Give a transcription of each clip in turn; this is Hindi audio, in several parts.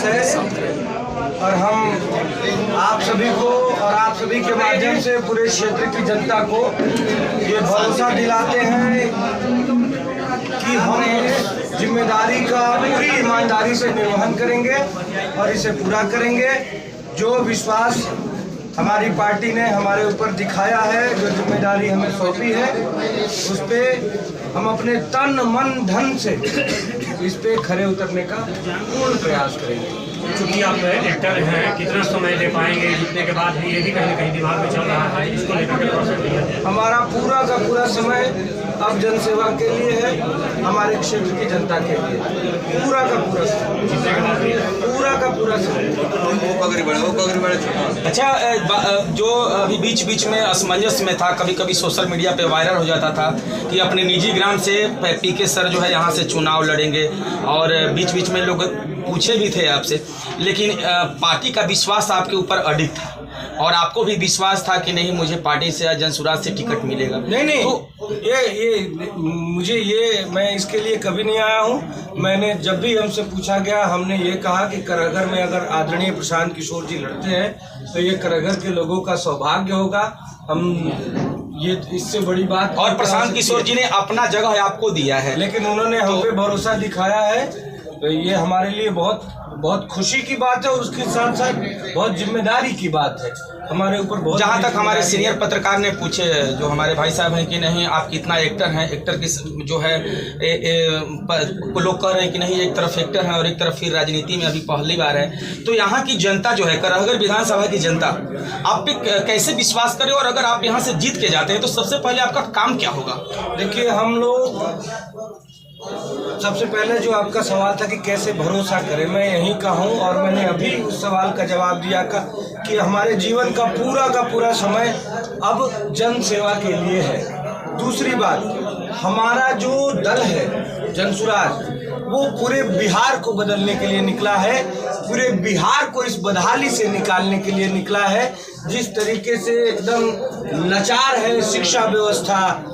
है और हम आप सभी को और आप सभी के माध्यम से पूरे क्षेत्र की जनता को ये भरोसा दिलाते हैं कि हम इस जिम्मेदारी का पूरी ईमानदारी से निर्वहन करेंगे और इसे पूरा करेंगे। जो विश्वास हमारी पार्टी ने हमारे ऊपर दिखाया है, जो जिम्मेदारी हमें सौंपी है, उस पर हम अपने तन मन धन से इस पे खरे उतरने का पूर्ण प्रयास करेंगे। चूँकि आप एक्टर हैं, कितना समय दे पाएंगे जीतने के बाद भी, ये भी कहीं ना कहीं दिमाग में चल रहा है, इसको लेकर के प्रोसेस किया जाए। हमारा पूरा का पूरा समय अब जनसेवा के लिए है, हमारे क्षेत्र की जनता के लिए पूरा का पूरा समय, जीतने के बाद भी पूरा का पूरा समय। अच्छा, जो अभी बीच बीच में असमंजस में था, कभी कभी सोशल मीडिया पे वायरल हो जाता था कि अपने निजी ग्राम से पीके सर जो है यहाँ से चुनाव लड़ेंगे, और बीच बीच में लोग पूछे भी थे आपसे, लेकिन पार्टी का विश्वास आपके ऊपर अडिग था और आपको भी विश्वास था कि नहीं, मुझे पार्टी से या जनसुराज से टिकट मिलेगा। नहीं तो मैं इसके लिए कभी नहीं आया हूँ। मैंने जब भी हमसे पूछा गया, हमने ये कहा कि करहगर में अगर आदरणीय प्रशांत किशोर जी लड़ते हैं तो ये करहगर के लोगों का सौभाग्य होगा। हम ये इससे बड़ी बात, और प्रशांत किशोर जी ने अपना जगह आपको दिया है, लेकिन उन्होंने हम पे भरोसा दिखाया है, तो ये हमारे लिए बहुत बहुत खुशी की बात है और उसके साथ साथ बहुत जिम्मेदारी की बात है हमारे ऊपर। बहुत जहाँ तक हमारे सीनियर पत्रकार ने पूछे, जो हमारे भाई साहब हैं, कि नहीं आप कितना एक्टर हैं, एक्टर की जो है लोग कह रहे हैं कि नहीं, एक तरफ एक्टर हैं और एक तरफ फिर राजनीति में अभी पहली बार है, तो यहाँ की जनता जो है, करहगर विधानसभा की जनता आप पे कैसे विश्वास करे, और अगर आप यहाँ से जीत के जाते हैं तो सबसे पहले आपका काम क्या होगा? देखिए, हम लोग सबसे पहले जो आपका सवाल था कि कैसे भरोसा करें, मैं यही कहूँ और मैंने अभी उस सवाल का जवाब दिया कि हमारे जीवन का पूरा समय अब जन सेवा के लिए है। दूसरी बात, हमारा जो दल है जनसुराज, वो पूरे बिहार को बदलने के लिए निकला है, पूरे बिहार को इस बदहाली से निकालने के लिए निकला है। जिस तरीके से एकदम लाचार है शिक्षा व्यवस्था,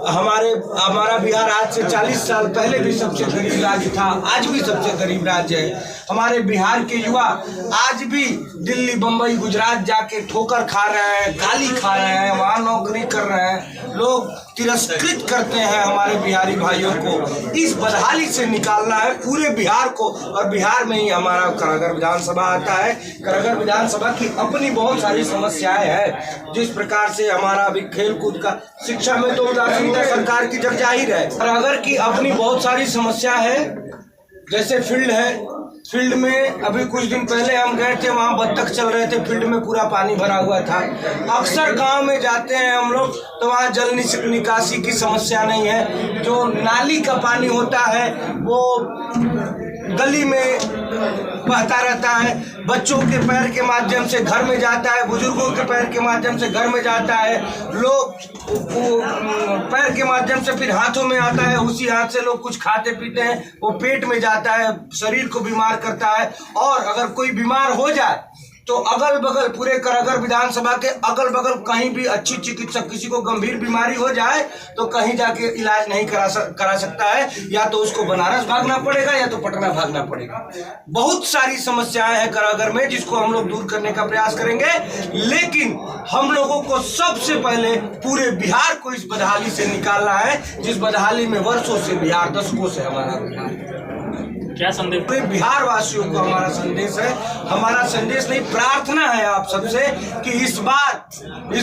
हमारा बिहार आज से 40 साल पहले भी सबसे गरीब राज्य था, आज भी सबसे गरीब राज्य है। हमारे बिहार के युवा आज भी दिल्ली, बम्बई, गुजरात जाके ठोकर खा रहे हैं, गाली खा रहे हैं, वहाँ नौकरी कर रहे हैं। लोग तिरस्कृत करते हैं हमारे बिहारी भाइयों को। इस बदहाली से निकालना है पूरे बिहार को, और बिहार में ही हमारा करहगर विधानसभा आता है। करहगर विधानसभा की अपनी बहुत सारी समस्याएं हैं, जिस प्रकार से हमारा अभी खेल कूद का, शिक्षा में तो उदासीनता सरकार की जग जाहिर है। करहगर की अपनी बहुत सारी समस्या है, जैसे फील्ड है, फील्ड में अभी कुछ दिन पहले हम गए थे, वहाँ बत्तख चल रहे थे, फील्ड में पूरा पानी भरा हुआ था। अक्सर गांव में जाते हैं हम लोग तो वहाँ जल निकासी की समस्या नहीं है। जो नाली का पानी होता है वो गली में बहता रहता है, बच्चों के पैर के माध्यम से घर में जाता है, बुजुर्गों के पैर के माध्यम से घर में जाता है, लोग पैर के माध्यम से फिर हाथों में आता है, उसी हाथ से लोग कुछ खाते पीते हैं, वो पेट में जाता है, शरीर को बीमार करता है। और अगर कोई बीमार हो जाए तो अगल बगल पूरे करहगर विधानसभा के अगल बगल कहीं भी अच्छी चिकित्सक, किसी को गंभीर बीमारी हो जाए तो कहीं जाके इलाज नहीं करा सकता है, या तो उसको बनारस भागना पड़ेगा या तो पटना भागना पड़ेगा। बहुत सारी समस्याएं हैं करहगर में, जिसको हम लोग दूर करने का प्रयास करेंगे। लेकिन हम लोगों को सबसे पहले पूरे बिहार को इस बदहाली से निकालना है, जिस बदहाली में वर्षों से बिहार, दशकों से हमारा बिहार। क्या संदेश पूरे बिहार वासियों को हमारा संदेश है, हमारा संदेश नहीं, प्रार्थना है आप सबसे कि इस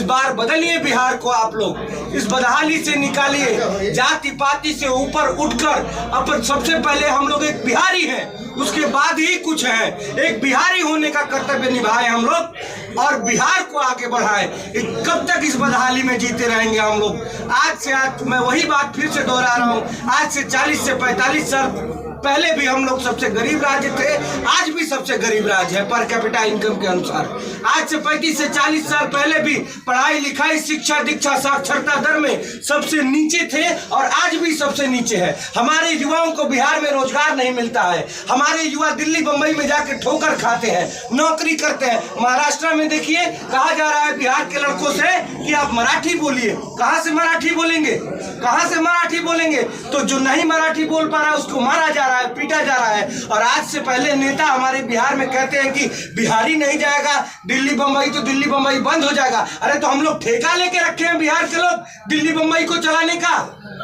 बार बदलिए बिहार को। आप लोग इस बदहाली से निकालिए, जाति पाति से ऊपर उठकर अपन सबसे पहले हम लोग एक बिहारी हैं, उसके बाद ही कुछ है। एक बिहारी होने का कर्तव्य निभाएं हम लोग और बिहार को आगे बढ़ाएं। कब तक इस बदहाली में जीते रहेंगे हम लोग? आज मैं वही बात फिर से दोहरा रहा हूँ, आज से 40 से 45 साल पहले भी हम लोग सबसे गरीब राज्य थे, आज भी सबसे गरीब राज्य है पर कैपिटा इनकम के अनुसार। आज से 35 से 40 साल पहले भी पढ़ाई लिखाई, शिक्षा दीक्षा, साक्षरता दर में सबसे नीचे थे और आज भी सबसे नीचे है। हमारे युवाओं को बिहार में रोजगार नहीं मिलता है, हमारे युवा दिल्ली बंबई में जाके ठोकर खाते हैं, नौकरी करते हैं। महाराष्ट्र में देखिए कहा जा रहा है बिहार के लड़कों से कि आप मराठी बोलिए। कहाँ से मराठी बोलेंगे? कहाँ से मराठी बोलेंगे? तो जो नहीं मराठी बोल पा रहा है उसको मारा जा रहा है, पीटा जा रहा है। और आज से पहले नेता हमारे बिहार में कहते हैं कि बिहारी नहीं जाएगा दिल्ली बम्बई तो दिल्ली बम्बई बंद हो जाएगा। अरे तो हम लोग ठेका लेके रखे हैं बिहार के लोग दिल्ली बम्बई को चलाने का।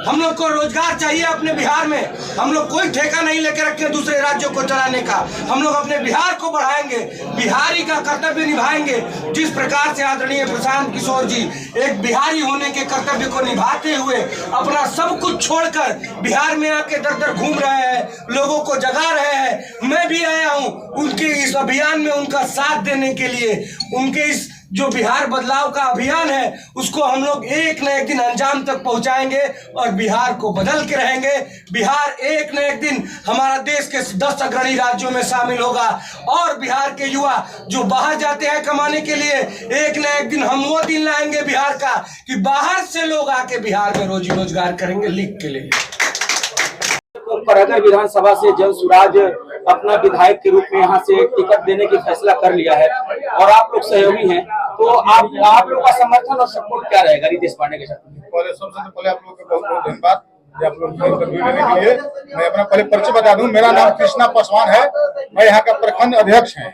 हम लोग को रोजगार चाहिए अपने बिहार में। हम लोग कोई ठेका नहीं लेके रखे दूसरे राज्यों को चलाने का। हम लोग अपने बिहार को बढ़ाएंगे, बिहारी का कर्तव्य निभाएंगे। जिस प्रकार से आदरणीय प्रशांत किशोर जी एक बिहारी होने के कर्तव्य को निभाते हुए अपना सब कुछ छोड़कर बिहार में आके दर दर घूम रहे हैं, लोगों को जगा रहे हैं। मैं भी आया हूं उनके इस अभियान में उनका साथ देने के लिए। उनके इस जो बिहार बदलाव का अभियान है उसको हम लोग एक न एक दिन अंजाम तक पहुंचाएंगे और बिहार को बदल के रहेंगे। बिहार एक न एक दिन हमारा देश के 10 अग्रणी राज्यों में शामिल होगा। और बिहार के युवा जो बाहर जाते हैं कमाने के लिए, एक न एक दिन हम वो दिन लाएंगे बिहार का कि बाहर से लोग आके बिहार में रोजी रोजगार करेंगे। लिख के लिए परगना विधानसभा से जन सुराज अपना विधायक के रूप में यहाँ से टिकट देने की फैसला कर लिया है और आप लोग सहयोगी हैं, तो आप लोग का समर्थन और सपोर्ट क्या रहेगा रितेश पांडे के साथ? पहले सबसे पहले आप लोग का बहुत बहुत धन्यवाद आप लोग इंटरव्यू लेने के लिए। मैं अपना पहले परिचय बता दूं, मेरा नाम कृष्णा पासवान है। मैं यहाँ का प्रखंड अध्यक्ष हैं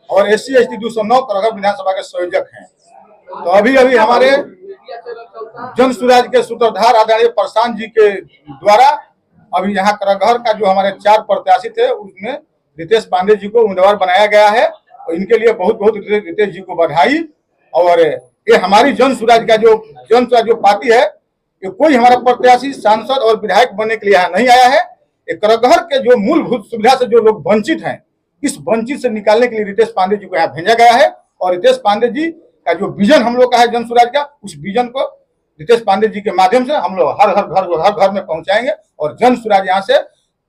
और SC/ST 209 करगहर विधानसभा के संयोजक हैं। तो अभी हमारे जन सुराज के सूत्रधार आदरणीय प्रशांत जी के द्वारा अभी यहाँ करगहर का जो हमारे 4 प्रत्याशी थे उसमें रितेश पांडे जी को उम्मीदवार बनाया गया है और इनके लिए बहुत बहुत रितेश जी को बधाई। और ये हमारी जन सुराज जो पार्टी है, ये कोई हमारा प्रत्याशी सांसद और विधायक बनने के लिए यहाँ नहीं आया है। ये करगहर के जो मूलभूत सुविधा से जो लोग वंचित हैं, इस वंचित से निकालने के लिए रितेश पांडे जी को यहाँ भेजा गया है। और रितेश पांडे जी का जो विजन हम लोग का है जन सुराज का, उस विजन को रितेश पांडे जी के माध्यम से हम लोग हर घर में पहुंचाएंगे। और जन सुराज यहाँ से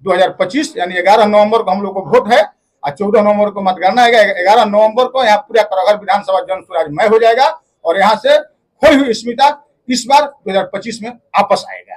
2025 यानी 11 नवंबर को हम लोग को वोट है और 14 नवंबर को मतगणना है। 11 नवंबर को यहाँ पूरा करगहर विधानसभा जन सुराज मय हो जाएगा और यहाँ से खोई हुई स्मिता इस बार 2025 में वापस आएगा।